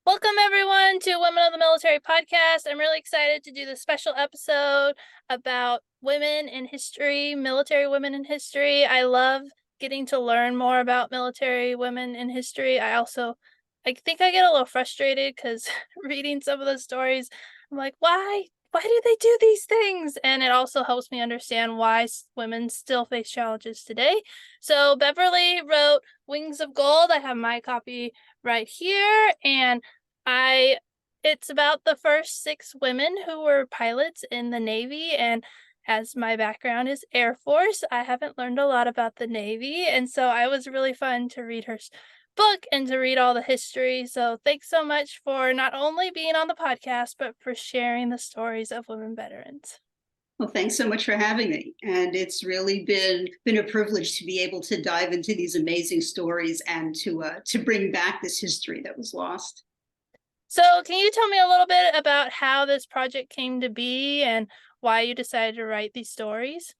Welcome, everyone, to Women of the Military podcast. I'm really excited to do this special episode about women in history, military women in history. I love getting to learn more about military women in history. I think I get a little frustrated because reading some of the stories, I'm like, why? Why do they do these things? And it also helps me understand why women still face challenges today. So Beverly wrote Wings of Gold. I have my copy right here, and I it's about the first 6 women who were pilots in the Navy. And as my background is Air Force, I haven't learned a lot about the Navy, and so it was really fun to read her book and to read all the history. So thanks so much for not only being on the podcast, but for sharing the stories of women veterans. Well, thanks so much for having me. And it's really been a privilege to be able to dive into these amazing stories and to bring back this history that was lost. So can you tell me a little bit about how this project came to be and why you decided to write these stories?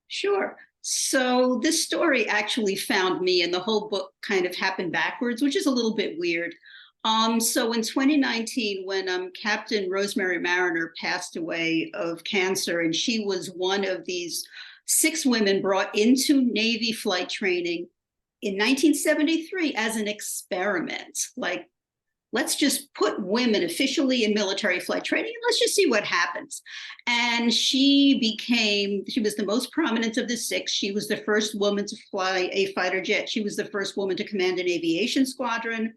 Sure. So this story actually found me, and the whole book kind of happened backwards, which is a little bit weird. So in 2019, when Captain Rosemary Mariner passed away of cancer, and she was one of these 6 women brought into Navy flight training in 1973 as an experiment. Like, let's just put women officially in military flight training and let's just see what happens. And she was the most prominent of the 6. She was the first woman to fly a fighter jet. She was the first woman to command an aviation squadron,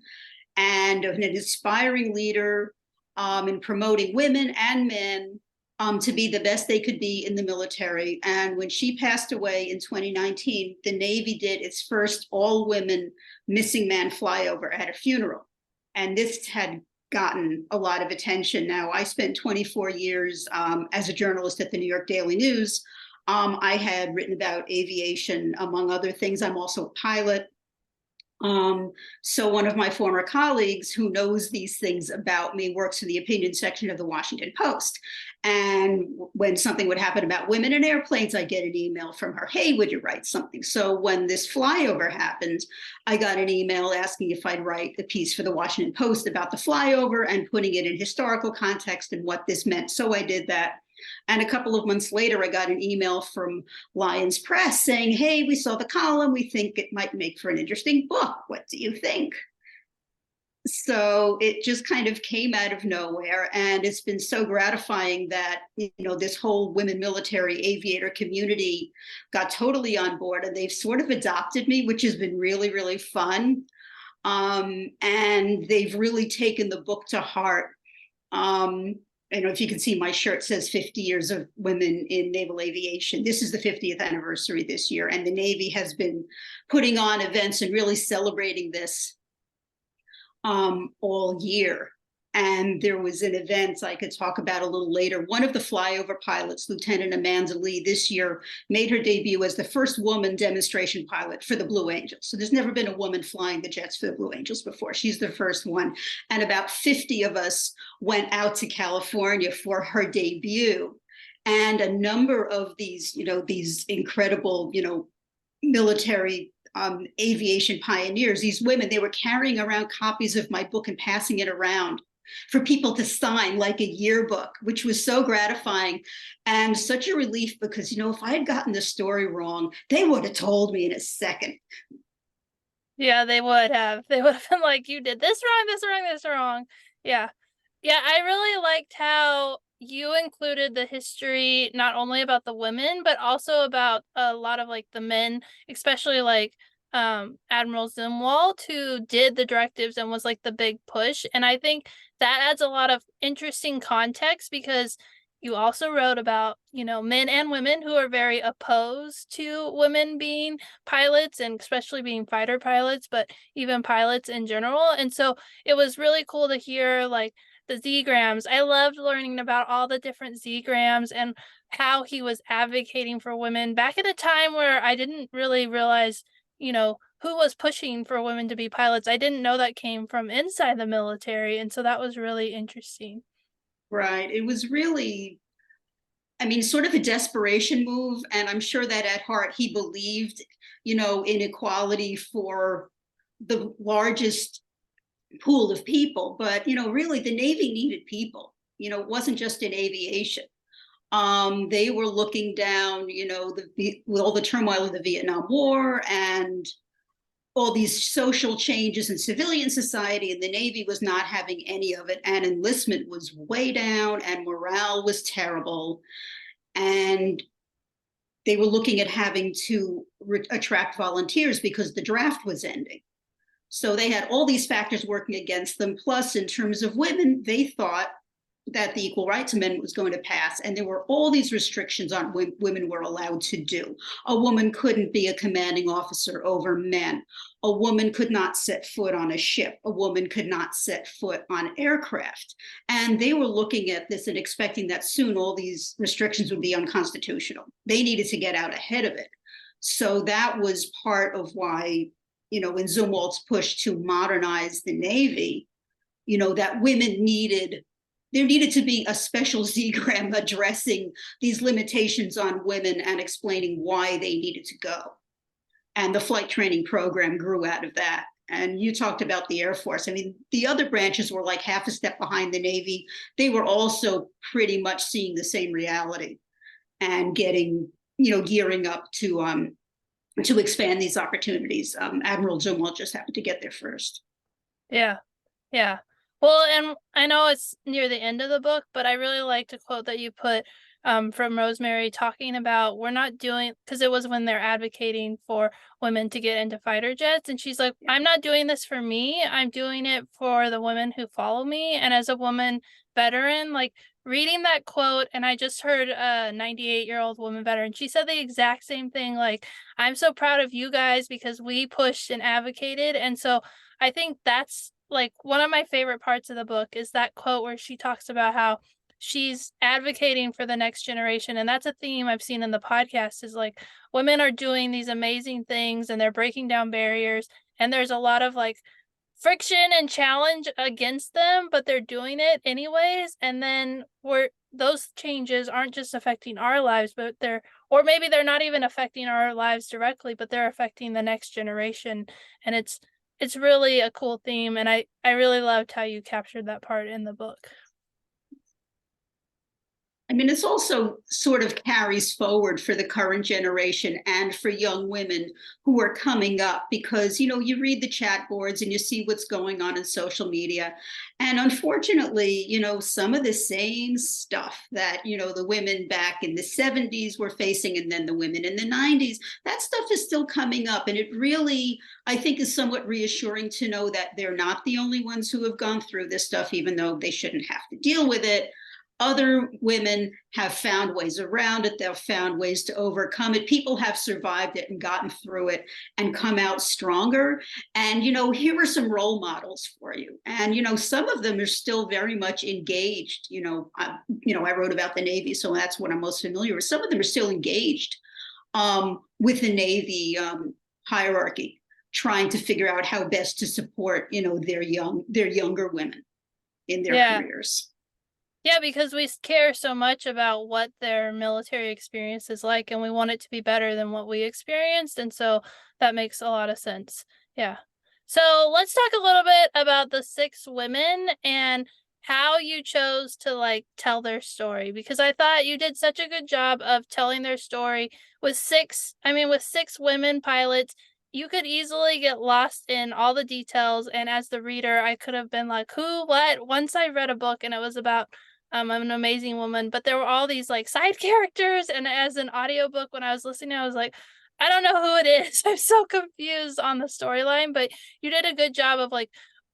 and an inspiring leader in promoting women and men to be the best they could be in the military. And when she passed away in 2019, the Navy did its first all-women missing man flyover at a funeral. And this had gotten a lot of attention. Now, I spent 24 years as a journalist at the New York Daily News. I had written about aviation, among other things. I'm also a pilot. So one of my former colleagues who knows these things about me works in the opinion section of the Washington Post. And when something would happen about women in airplanes, I get an email from her, hey, would you write something? So when this flyover happened, I got an email asking if I'd write a piece for the Washington Post about the flyover and putting it in historical context and what this meant. So I did that. And a couple of months later, I got an email from Lyons Press saying, hey, we saw the column. We think it might make for an interesting book. What do you think? So it just kind of came out of nowhere. And it's been so gratifying that, this whole women military aviator community got totally on board, and they've sort of adopted me, which has been really, really fun. And they've really taken the book to heart. If you can see, my shirt says 50 years of women in naval aviation. This is the 50th anniversary this year, and the Navy has been putting on events and really celebrating this all year. And there was an event I could talk about a little later. One of the flyover pilots, Lieutenant Amanda Lee, this year made her debut as the first woman demonstration pilot for the Blue Angels. So there's never been a woman flying the jets for the Blue Angels before. She's the first one. And about 50 of us went out to California for her debut. And a number of these incredible, military aviation pioneers, these women, they were carrying around copies of my book and passing it around for people to sign like a yearbook, which was so gratifying and such a relief because, if I had gotten the story wrong, they would have told me in a second. Yeah, they would have. They would have been like, you did this wrong, this wrong, this wrong. Yeah. Yeah, I really liked how you included the history, not only about the women, but also about a lot of the men, especially Admiral Zumwalt, who did the directives and was the big push. And I think that adds a lot of interesting context because you also wrote about, men and women who are very opposed to women being pilots and especially being fighter pilots, but even pilots in general. And so it was really cool to hear the Z-grams. I loved learning about all the different Z-grams and how he was advocating for women back at a time where I didn't really realize, who was pushing for women to be pilots. I didn't know that came from inside the military. And so that was really interesting. Right. It was really, sort of a desperation move. And I'm sure that at heart he believed, in equality for the largest pool of people. But, really the Navy needed people. It wasn't just in aviation. They were looking down, with all the turmoil of the Vietnam War and all these social changes in civilian society, and the Navy was not having any of it. And enlistment was way down and morale was terrible. And they were looking at having to attract volunteers because the draft was ending. So they had all these factors working against them. Plus, in terms of women, they thought that the Equal Rights Amendment was going to pass, and there were all these restrictions on what women were allowed to do. A woman couldn't be a commanding officer over men. A woman could not set foot on a ship. A woman could not set foot on aircraft. And they were looking at this and expecting that soon all these restrictions would be unconstitutional. They needed to get out ahead of it. So that was part of why, in Zumwalt's push to modernize the Navy, that women there needed to be a special Z-gram addressing these limitations on women and explaining why they needed to go. And the flight training program grew out of that. And you talked about the Air Force. I mean, the other branches were like half a step behind the Navy. They were also pretty much seeing the same reality and gearing up to expand these opportunities. Admiral Zumwalt just happened to get there first. Yeah. Yeah. Well, and I know it's near the end of the book, but I really liked a quote that you put from Rosemary talking about we're not doing, because it was when they're advocating for women to get into fighter jets. And she's like, I'm not doing this for me. I'm doing it for the women who follow me. And as a woman veteran, like reading that quote, and I just heard a 98-year-old woman veteran, she said the exact same thing. Like, I'm so proud of you guys because we pushed and advocated. And so I think that's like one of my favorite parts of the book is that quote where she talks about how she's advocating for the next generation. And that's a theme I've seen in the podcast is like women are doing these amazing things and they're breaking down barriers. And there's a lot of like friction and challenge against them, but they're doing it anyways. And then those changes aren't just affecting our lives, but or maybe they're not even affecting our lives directly, but they're affecting the next generation. And it's really a cool theme, and I really loved how you captured that part in the book. I mean, it's also sort of carries forward for the current generation and for young women who are coming up because, you read the chat boards and you see what's going on in social media. And unfortunately, some of the same stuff that, the women back in the 70s were facing and then the women in the 90s, that stuff is still coming up. And it really, I think, is somewhat reassuring to know that they're not the only ones who have gone through this stuff, even though they shouldn't have to deal with it. Other women have found ways around it. They've found ways to overcome it. People have survived it and gotten through it and come out stronger. And, here are some role models for you. And, some of them are still very much engaged. I wrote about the Navy, so that's what I'm most familiar with. Some of them are still engaged with the Navy hierarchy, trying to figure out how best to support, their younger women in their careers. Yeah, because we care so much about what their military experience is like, and we want it to be better than what we experienced. And so that makes a lot of sense. Yeah. So let's talk a little bit about the 6 women and how you chose to tell their story, because I thought you did such a good job of telling their story with 6 women pilots. You could easily get lost in all the details. And as the reader, I could have been like, who, what? Once I read a book and it was about an amazing woman, but there were all these side characters. And as an audiobook, when I was listening, I was like, I don't know who it is. I'm so confused on the storyline, but you did a good job of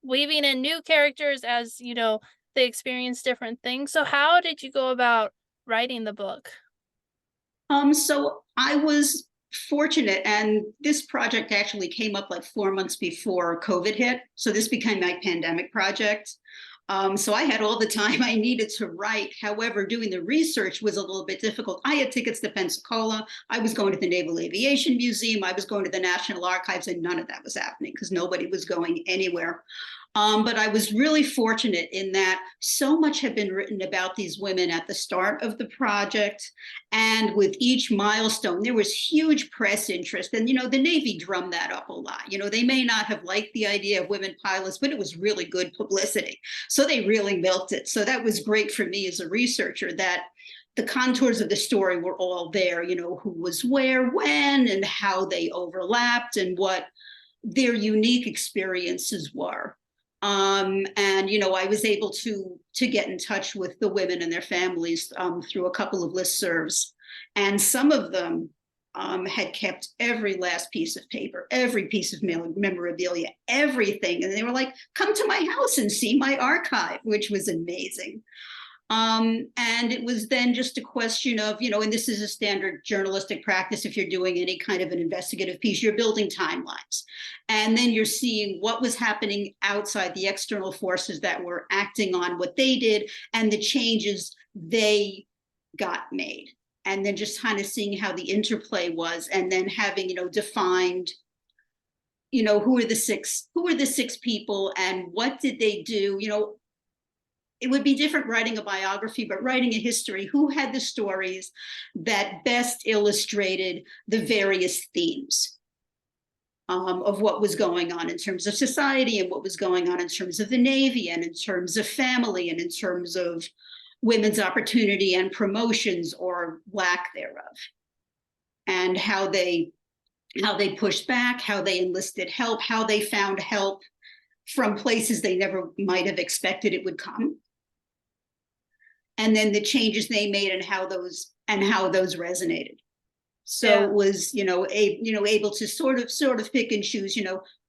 weaving in new characters as, they experience different things. So how did you go about writing the book? So I was fortunate, and this project actually came up 4 months before COVID hit. So this became my pandemic project. So I had all the time I needed to write. However, doing the research was a little bit difficult. I had tickets to Pensacola. I was going to the Naval Aviation Museum. I was going to the National Archives, and none of that was happening because nobody was going anywhere. But I was really fortunate in that so much had been written about these women at the start of the project. And with each milestone, there was huge press interest. And, the Navy drummed that up a lot. They may not have liked the idea of women pilots, but it was really good publicity. So they really milked it. So that was great for me as a researcher, that the contours of the story were all there, who was where, when, and how they overlapped and what their unique experiences were. And I was able to get in touch with the women and their families through a couple of listservs, and some of them had kept every last piece of paper, every piece of memorabilia, everything, and they were like, "Come to my house and see my archive," which was amazing. And it was then just a question of, and this is a standard journalistic practice. If you're doing any kind of an investigative piece, you're building timelines. And then you're seeing what was happening outside, the external forces that were acting on what they did and the changes they got made. And then just kind of seeing how the interplay was, and then having, defined, who are the six people and what did they do, it would be different writing a biography, but writing a history, who had the stories that best illustrated the various themes of what was going on in terms of society and what was going on in terms of the Navy and in terms of family and in terms of women's opportunity and promotions or lack thereof, and how they pushed back, how they enlisted help, how they found help from places they never might have expected it would come, and then the changes they made and how those resonated. So yeah. It was, able to sort of pick and choose,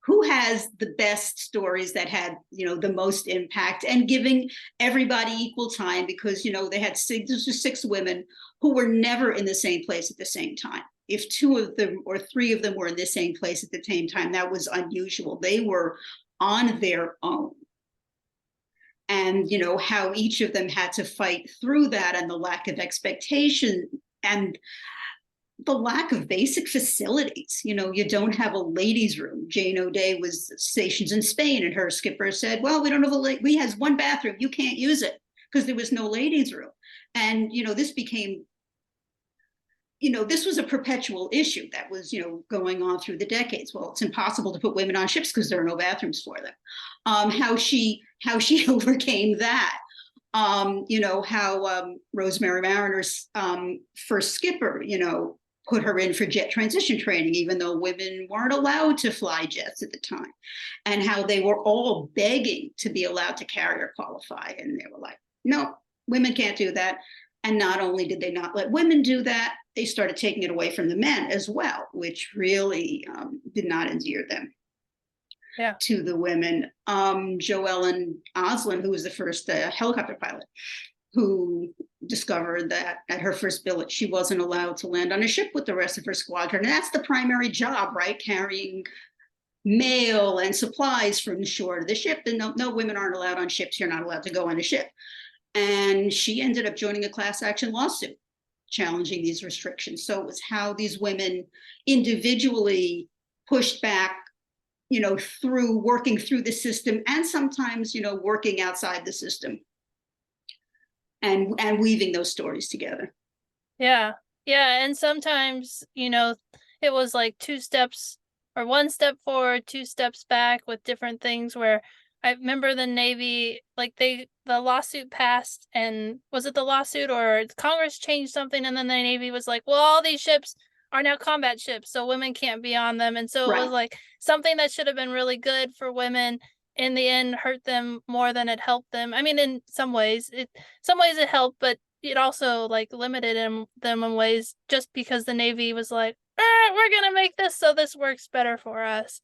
who has the best stories that had, the most impact, and giving everybody equal time, because, they had six women who were never in the same place at the same time. If two of them or three of them were in the same place at the same time, that was unusual. They were on their own. And, how each of them had to fight through that, and the lack of expectation and the lack of basic facilities. You don't have a ladies' room. Jane O'Day was stationed in Spain, and her skipper said, "Well, we don't have we has one bathroom. You can't use it," because there was no ladies' room. And, this became, this was a perpetual issue that was, going on through the decades. Well, it's impossible to put women on ships because there are no bathrooms for them. How she overcame that. How Rosemary Mariner's first skipper, put her in for jet transition training, even though women weren't allowed to fly jets at the time, and how they were all begging to be allowed to carrier qualify. And they were like, "No, women can't do that." And not only did they not let women do that, they started taking it away from the men as well, which really did not endear them to the women. Joellen Oslin, who was the first helicopter pilot, who discovered that at her first billet, she wasn't allowed to land on a ship with the rest of her squadron. And that's the primary job, right? Carrying mail and supplies from the shore to the ship. And no, women aren't allowed on ships. You're not allowed to go on a ship. And she ended up joining a class action lawsuit challenging these restrictions. So it was how these women individually pushed back, through working through the system, and sometimes, working outside the system, and weaving those stories together. Yeah. And sometimes, it was like two steps or one step forward, two steps back with different things, where I remember the Navy, like the lawsuit passed, and was it the lawsuit or Congress changed something, and then the Navy was like, well, all these ships are now combat ships, so women can't be on them. And so It was like something that should have been really good for women, in the end hurt them more than it helped them. I mean, in some ways it helped, but it also like limited them in ways, just because the Navy was like, we're gonna make this so this works better for us.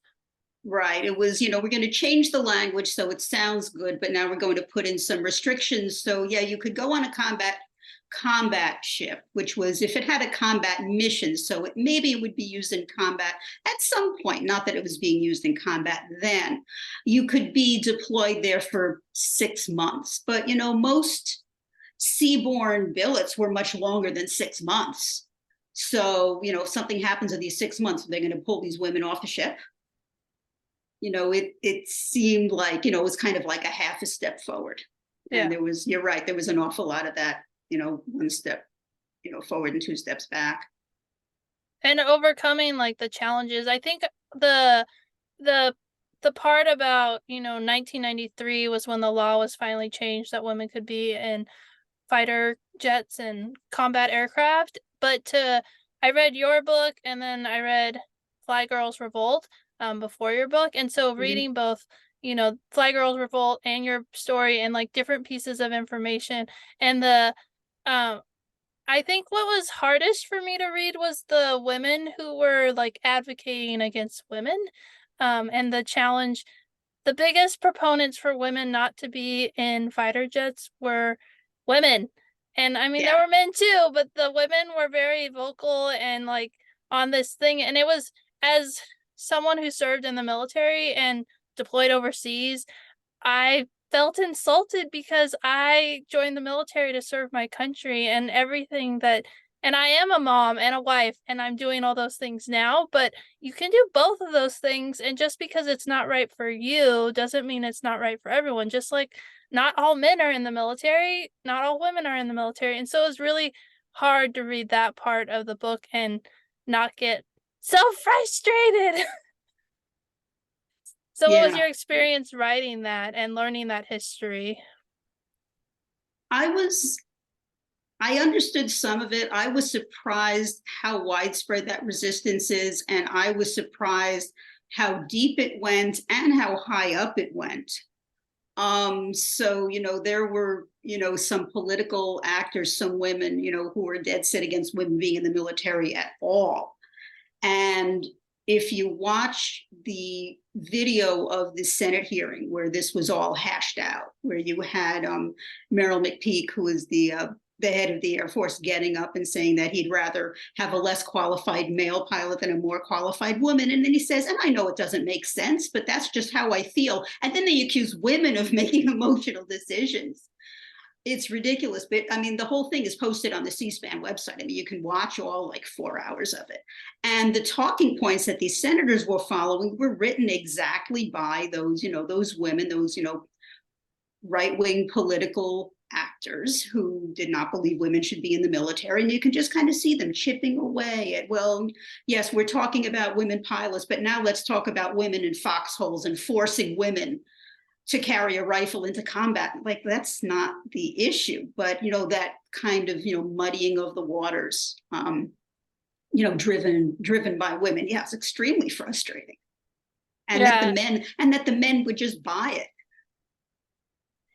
Right. It was, we're going to change the language so it sounds good, but now we're going to put in some restrictions. So yeah, you could go on a combat ship, which was if it had a combat mission. So maybe it would be used in combat at some point, not that it was being used in combat then. You could be deployed there for 6 months, but most seaborne billets were much longer than 6 months. So, if something happens in these 6 months, they're going to pull these women off the ship. it seemed like, it was kind of like a half a step forward. And Yeah. you're right, there was an awful lot of that, one step, forward and two steps back. And overcoming like the challenges. I think the the the part about, 1993 was when the law was finally changed that women could be in fighter jets and combat aircraft. But I read your book and then I read Fly Girls Revolt before your book. And so Mhm. reading both, Fly Girls Revolt and your story and like different pieces of information and um I think what was hardest for me to read was the women who were like advocating against women, and the challenge. The biggest proponents for women not to be in fighter jets were women. And I mean, there Yeah. were men too, but the women were very vocal and like on this thing. And it was, as someone who served in the military and deployed overseas, I felt insulted because I joined the military to serve my country and everything that, and I am a mom and a wife and I'm doing all those things now, but you can do both of those things. And just because it's not right for you doesn't mean it's not right for everyone. Just like not all men are in the military, not all women are in the military. And so it was really hard to read that part of the book and not get so frustrated. So what was Yeah. your experience writing that and learning that history? I was I understood some of it. I was surprised how widespread that resistance is, and I was surprised how deep it went and how high up it went. So, there were, some political actors, some women, who were dead set against women being in the military at all. And if you watch the video of the Senate hearing where this was all hashed out, where you had Merrill McPeak, who was the head of the Air Force, getting up and saying that he'd rather have a less qualified male pilot than a more qualified woman. And then he says, and I know it doesn't make sense, but that's just how I feel. And then they accuse women of making emotional decisions. It's ridiculous. But I mean, the whole thing is posted on the C-SPAN website. I mean, you can watch all like 4 hours of it. And the talking points that these senators were following were written exactly by those, those women, those, right-wing political actors who did not believe women should be in the military. And you can just kind of see them chipping away at, well, yes, we're talking about women pilots, but now let's talk about women in foxholes and forcing women to carry a rifle into combat. Like, that's not the issue. But, that kind of, muddying of the waters, driven by women. Yeah, it's extremely frustrating. And Yeah. that the men would just buy it.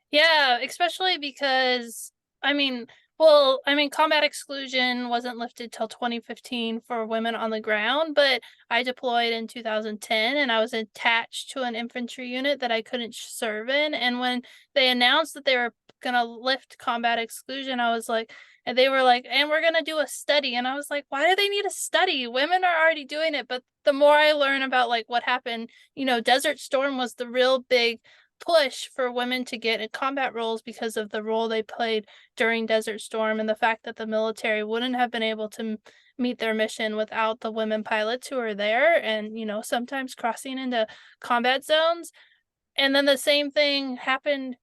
Yeah, especially because I mean, combat exclusion wasn't lifted till 2015 for women on the ground, but I deployed in 2010 and I was attached to an infantry unit that I couldn't serve in. And when they announced that they were gonna lift combat exclusion, I was like, and they were like, and we're gonna do a study. And I was like, why do they need a study? Women are already doing it. But the more I learn about like what happened, Desert Storm was the real big push for women to get in combat roles because of the role they played during Desert Storm and the fact that the military wouldn't have been able to meet their mission without the women pilots who were there and, sometimes crossing into combat zones. And then the same thing happened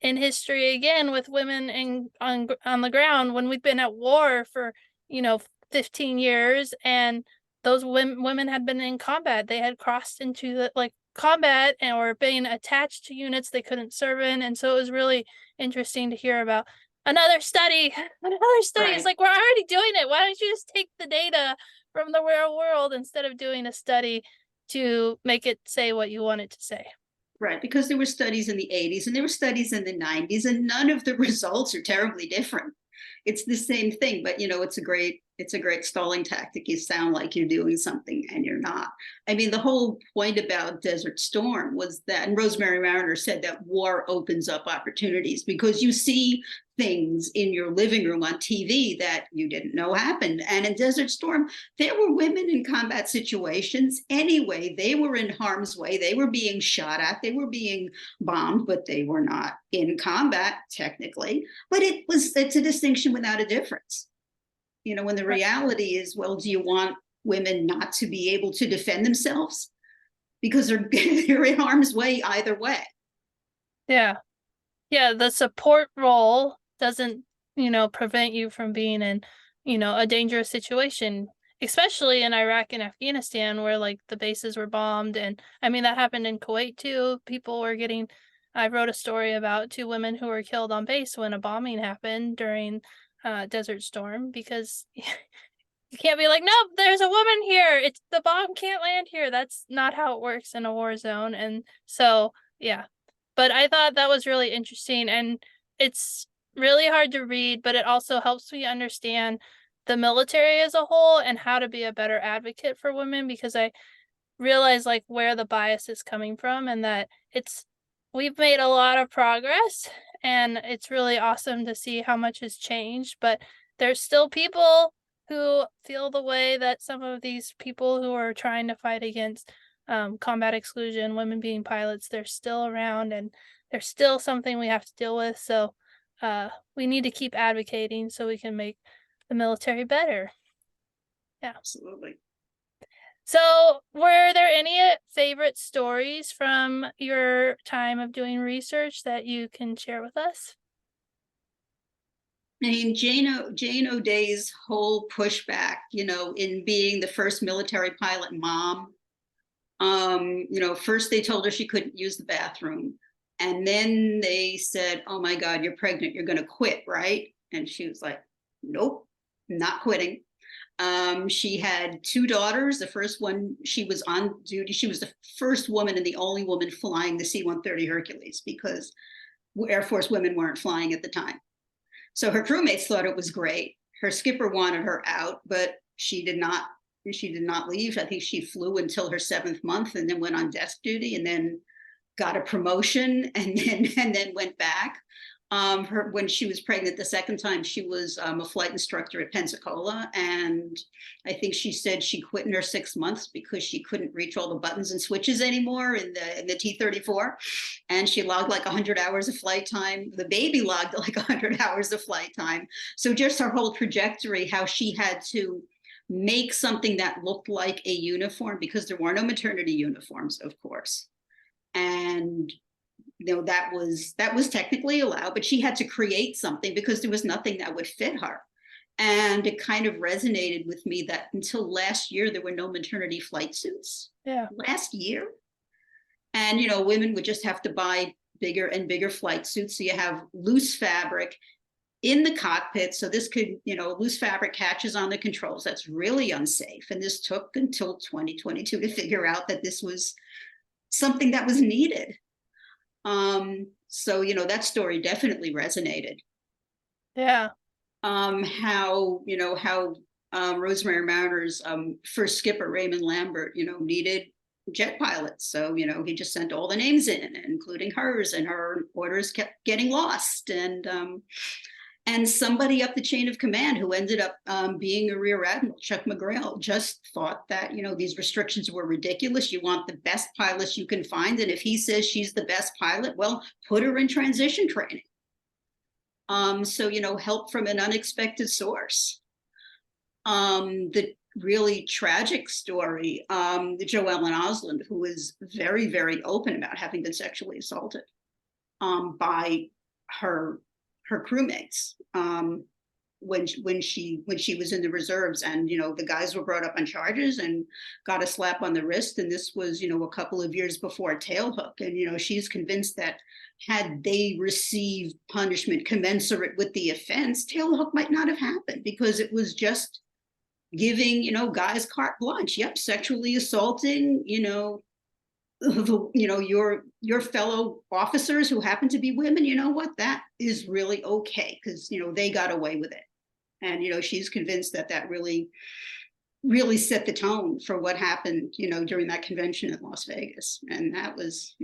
in history again with women on the ground when we've been at war for, you know, 15 years and those women had been in combat. They had crossed into the like combat and or being attached to units they couldn't serve in. And so it was really interesting to hear about another study. Another study. It's Right. like we're already doing it. Why don't you just take the data from the real world instead of doing a study to make it say what you want it to say? Right, because there were studies in the 80s and there were studies in the 90s, and none of the results are terribly different. It's the same thing, but it's a great stalling tactic. You sound like you're doing something and you're not. I mean, the whole point about Desert Storm was that, and Rosemary Mariner said that war opens up opportunities because you see things in your living room on TV that you didn't know happened. And in Desert Storm, there were women in combat situations anyway. They were in harm's way. They were being shot at. They were being bombed, but they were not in combat technically. But it's a distinction without a difference. When the reality is, well, do you want women not to be able to defend themselves? because they're in harm's way either way. Yeah. Yeah, the support role doesn't, prevent you from being in, a dangerous situation, especially in Iraq and Afghanistan where like the bases were bombed. And I mean, that happened in Kuwait too. I wrote a story about two women who were killed on base when a bombing happened during Desert Storm, because you can't be like, nope, there's a woman here. It's the bomb can't land here. That's not how it works in a war zone. And so, yeah. But I thought that was really interesting, and it's really hard to read, but it also helps me understand the military as a whole and how to be a better advocate for women, because I realize like where the bias is coming from, and that we've made a lot of progress, and it's really awesome to see how much has changed, but there's still people who feel the way that some of these people who are trying to fight against combat exclusion, women being pilots, they're still around, and they're still something we have to deal with. So we need to keep advocating so we can make the military better. Yeah. Absolutely. So, were there any favorite stories from your time of doing research that you can share with us? I mean, Jane O'Day's whole pushback, in being the first military pilot mom. First they told her she couldn't use the bathroom. And then they said, oh my God, you're pregnant, you're going to quit, right? And she was like, nope, not quitting. She had two daughters. The first one, she was on duty. She was the first woman and the only woman flying the C-130 Hercules, because Air Force women weren't flying at the time. So her crewmates thought it was great. Her skipper wanted her out, but she did not leave. I think she flew until her 7th month and then went on desk duty, and then got a promotion, and then went back. When she was pregnant the second time, she was a flight instructor at Pensacola, and I think she said she quit in her 6 months because she couldn't reach all the buttons and switches anymore in the T-34, and she logged like 100 hours of flight time. The baby logged like 100 hours of flight time. So just her whole trajectory, how she had to make something that looked like a uniform, because there were no maternity uniforms, of course, and that was technically allowed, but she had to create something because there was nothing that would fit her. And it kind of resonated with me that until last year there were no maternity flight suits. Yeah. Last year. And women would just have to buy bigger and bigger flight suits, so you have loose fabric in the cockpit, so this could, loose fabric catches on the controls. That's really unsafe, and this took until 2022 to figure out that this was something that was needed. So that story definitely resonated. Yeah. How Rosemary Mariner's first skipper, Raymond Lambert, needed jet pilots. So, he just sent all the names in, including hers, and her orders kept getting lost. And somebody up the chain of command who ended up being a Rear Admiral, Chuck McGrail, just thought that, these restrictions were ridiculous. You want the best pilots you can find. And if he says she's the best pilot, well, put her in transition training. So, help from an unexpected source. The really tragic story, the Jo Ellen Osland, who was very, very open about having been sexually assaulted by her crewmates when she was in the reserves, and the guys were brought up on charges and got a slap on the wrist, and this was a couple of years before Tailhook, and she's convinced that had they received punishment commensurate with the offense, Tailhook might not have happened, because it was just giving guys carte blanche. Yep, sexually assaulting your fellow officers who happen to be women. That is really okay, because they got away with it. And she's convinced that really set the tone for what happened during that convention in Las Vegas. And that was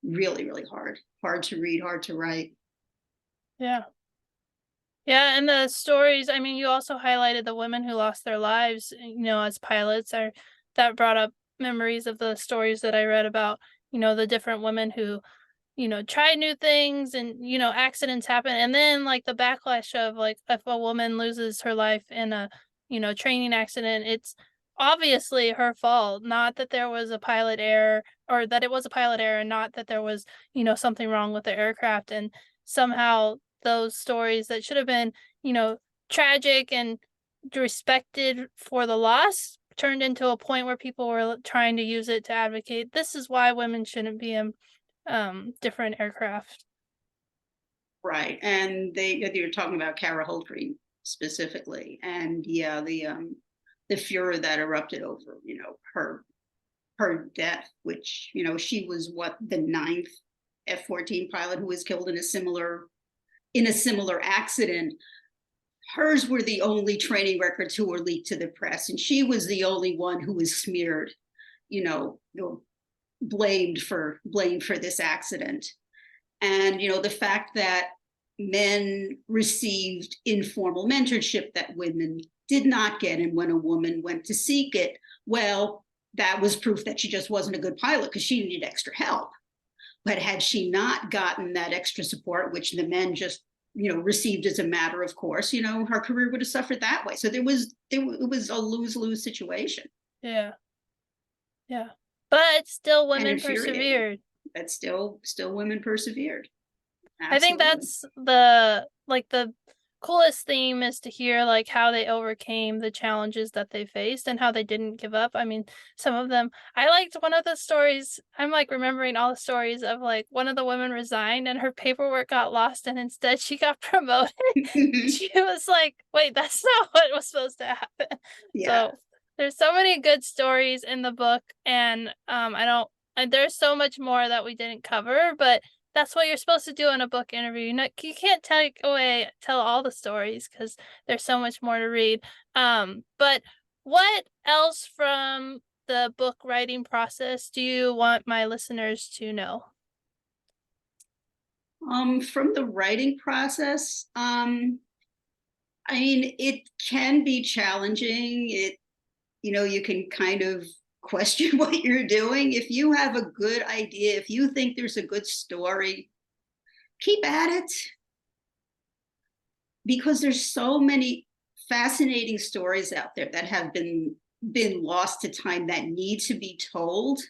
really, really hard to read, hard to write. Yeah. And the stories, I mean, you also highlighted the women who lost their lives, as pilots. That brought up memories of the stories that I read about, the different women who, try new things, and, accidents happen. And then like the backlash of like, if a woman loses her life in a, training accident, it's obviously her fault, not that there was a pilot error, or that it was a pilot error, and not that there was, something wrong with the aircraft. And somehow those stories that should have been, you know, tragic and respected for the loss turned into a point where people were trying to use it to advocate this is why women shouldn't be in different aircraft. Right. And you're talking about Kara Hultgreen specifically. And yeah, the furor that erupted over, her death, which, she was what, the ninth F-14 pilot who was killed in a similar accident. Hers were the only training records who were leaked to the press, and she was the only one who was smeared, blamed for this accident. And the fact that men received informal mentorship that women did not get, and when a woman went to seek it, well, that was proof that she just wasn't a good pilot because she needed extra help. But had she not gotten that extra support, which the men just received as a matter of course, her career would have suffered that way. So it was a lose-lose situation. Yeah. But still And women infuriating. persevered. But still women persevered. I think Absolutely. that's the coolest theme, is to hear like how they overcame the challenges that they faced and how they didn't give up. I mean, some of them, I liked one of the stories. I'm like remembering all the stories of like one of the women resigned and her paperwork got lost and instead she got promoted. She was like, wait, that's not what was supposed to happen. Yeah. So there's so many good stories in the book, and there's so much more that we didn't cover, but that's what you're supposed to do in a book interview. You can't tell all the stories because there's so much more to read. But what else from the book writing process do you want my listeners to know? From the writing process, I mean, it can be challenging. You can kind of question what you're doing. If you have a good idea, if you think there's a good story, keep at it. Because there's so many fascinating stories out there that have been lost to time that need to be told,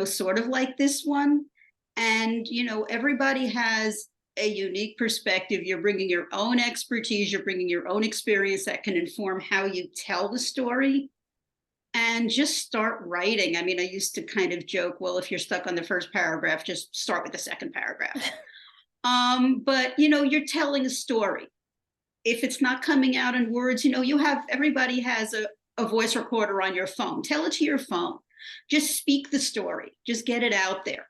sort of like this one. And, everybody has a unique perspective. You're bringing your own expertise, you're bringing your own experience that can inform how you tell the story. And just start writing. I mean, I used to kind of joke, well, if you're stuck on the first paragraph, just start with the second paragraph. But you're telling a story. If it's not coming out in words, everybody has a voice recorder on your phone. Tell it to your phone. Just speak the story. Just get it out there.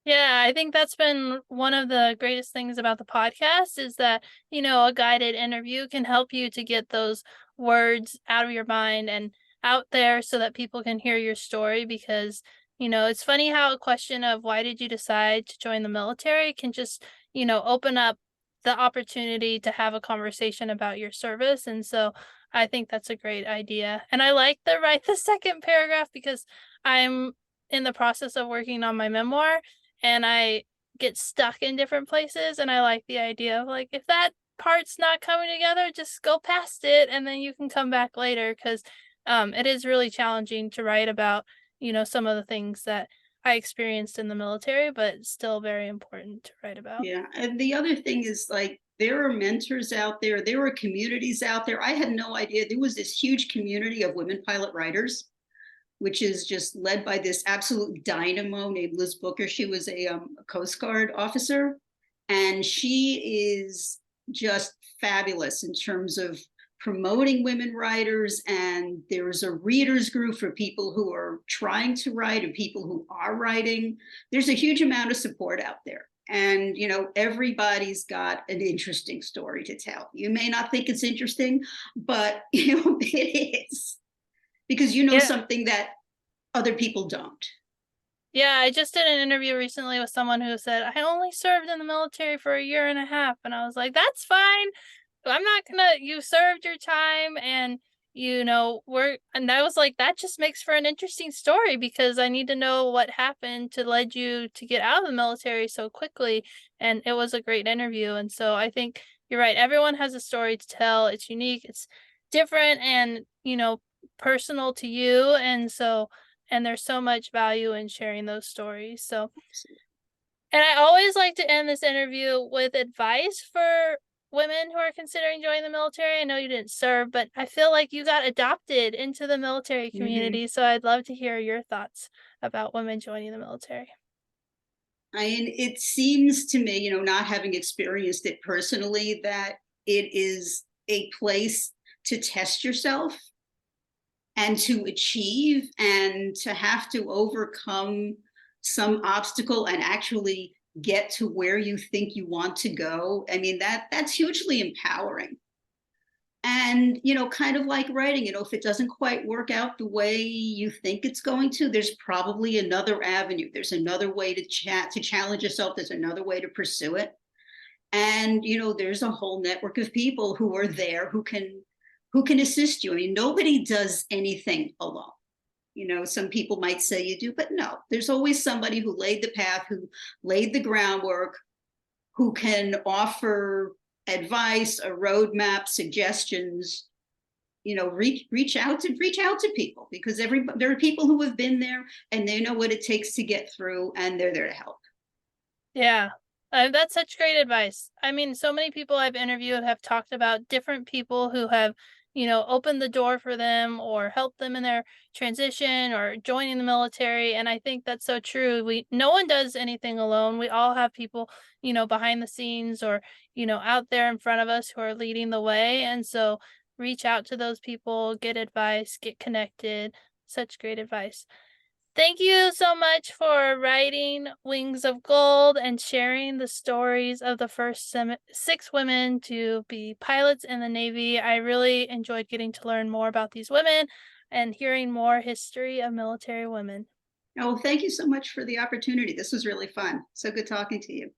Yeah, I think that's been one of the greatest things about the podcast, is that, a guided interview can help you to get those words out of your mind and out there so that people can hear your story. Because, it's funny how a question of why did you decide to join the military can just, open up the opportunity to have a conversation about your service. And so I think that's a great idea. And I like the write the second paragraph because I'm in the process of working on my memoir and I get stuck in different places. And I like the idea of like, if that part's not coming together, just go past it and then you can come back later. Because it is really challenging to write about, some of the things that I experienced in the military, but still very important to write about. Yeah. And the other thing is, like, there are mentors out there. There are communities out there. I had no idea there was this huge community of women pilot writers, which is just led by this absolute dynamo named Liz Booker. She was a Coast Guard officer, and she is just fabulous in terms of promoting women writers. And there's a readers group for people who are trying to write and people who are writing. There's a huge amount of support out there. And, everybody's got an interesting story to tell. You may not think it's interesting, but, it is. Because something that other people don't. Yeah, I just did an interview recently with someone who said, I only served in the military for 1.5 years. And I was like, that's fine. I'm not gonna, you served your time and, and I was like, that just makes for an interesting story because I need to know what happened to lead you to get out of the military so quickly. And it was a great interview. And so I think you're right. Everyone has a story to tell. It's unique. It's different and, personal to you. And there's so much value in sharing those stories. So, and I always like to end this interview with advice for women who are considering joining the military. I know you didn't serve, but I feel like you got adopted into the military Mhm. community. So I'd love to hear your thoughts about women joining the military. I mean, it seems to me, not having experienced it personally, that it is a place to test yourself and to achieve and to have to overcome some obstacle and actually get to where you think you want to go. I mean, that's hugely empowering. And, kind of like writing, if it doesn't quite work out the way you think it's going to, there's probably another avenue. There's another way to challenge yourself. There's another way to pursue it. And, there's a whole network of people who are there who can assist you. I mean, nobody does anything alone. Some people might say you do, but no, there's always somebody who laid the path, who laid the groundwork, who can offer advice, a roadmap, suggestions. Reach out to people, because there are people who have been there and they know what it takes to get through, and they're there to help. Yeah. That's such great advice. I mean, so many people I've interviewed have talked about different people who have, opened the door for them or helped them in their transition or joining the military. And I think that's so true. No one does anything alone. We all have people, behind the scenes or, out there in front of us who are leading the way. And so reach out to those people, get advice, get connected. Such great advice. Thank you so much for writing Wings of Gold and sharing the stories of the first 6 women to be pilots in the Navy. I really enjoyed getting to learn more about these women and hearing more history of military women. Oh, thank you so much for the opportunity. This was really fun. So good talking to you.